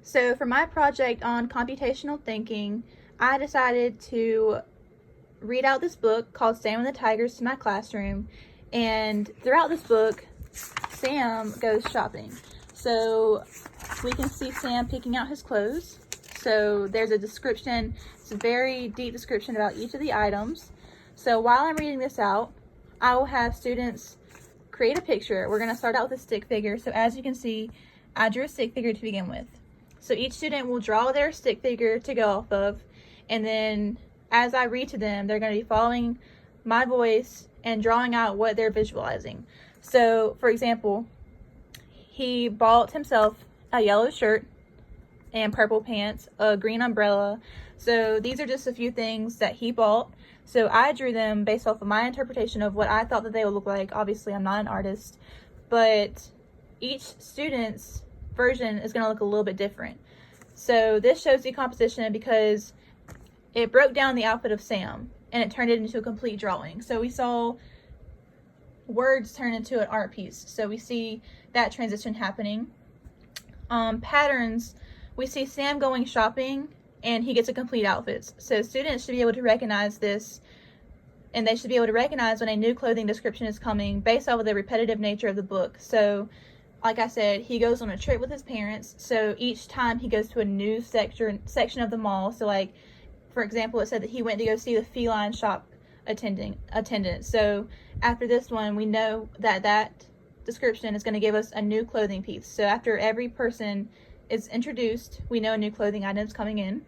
So for my project on computational thinking, I decided to read out this book called Sam and the Tigers to my classroom. And throughout this book, Sam goes shopping. So we can see Sam picking out his clothes. So there's a description, it's a very deep description about each of the items. So while I'm reading this out, I will have students create a picture. We're going to start out with a stick figure. So as you can see, I drew a stick figure to begin with. So each student will draw their stick figure to go off of, and then as I read to them, they're going to be following my voice and drawing out what they're visualizing. So for example, he bought himself a yellow shirt and purple pants, a green umbrella. So these are just a few things that he bought. So I drew them based off of my interpretation of what I thought that they would look like. Obviously, I'm not an artist, but each student's version is going to look a little bit different. So this shows decomposition because it broke down the outfit of Sam and it turned it into a complete drawing. So we saw words turn into an art piece. So we see that transition happening. Patterns, we see Sam going shopping and he gets a complete outfit. So students should be able to recognize this, and they should be able to recognize when a new clothing description is coming based off of the repetitive nature of the book. So like I said, he goes on a trip with his parents. So each time he goes to a new section of the mall. So like, for example, it said that he went to go see the feline shop attendant. So after this one, we know that that description is going to give us a new clothing piece. So after every person is introduced, we know a new clothing item is coming in.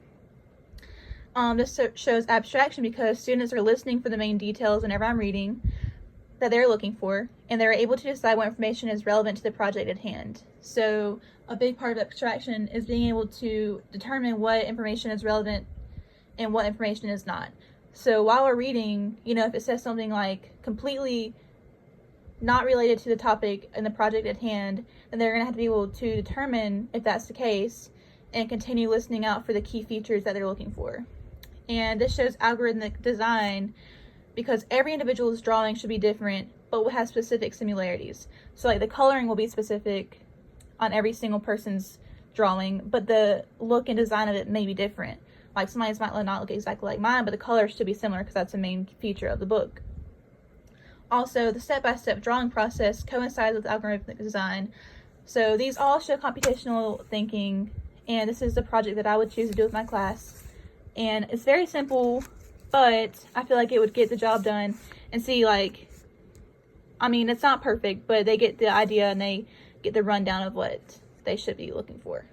This shows abstraction because students are listening for the main details whenever I'm reading that they're looking for, and they're able to decide what information is relevant to the project at hand. So a big part of abstraction is being able to determine what information is relevant and what information is not. So while we're reading, if it says something like completely not related to the topic and the project at hand, then they're going to have to be able to determine if that's the case and continue listening out for the key features that they're looking for. And this shows algorithmic design because every individual's drawing should be different but will have specific similarities. So like the coloring will be specific on every single person's drawing, but the look and design of it may be different. Like somebody's might not look exactly like mine, but the colors should be similar because that's the main feature of the book. Also, the step-by-step drawing process coincides with algorithmic design. So these all show computational thinking, and this is the project that I would choose to do with my class. And it's very simple, but I feel like it would get the job done. And see, it's not perfect, but they get the idea and they get the rundown of what they should be looking for.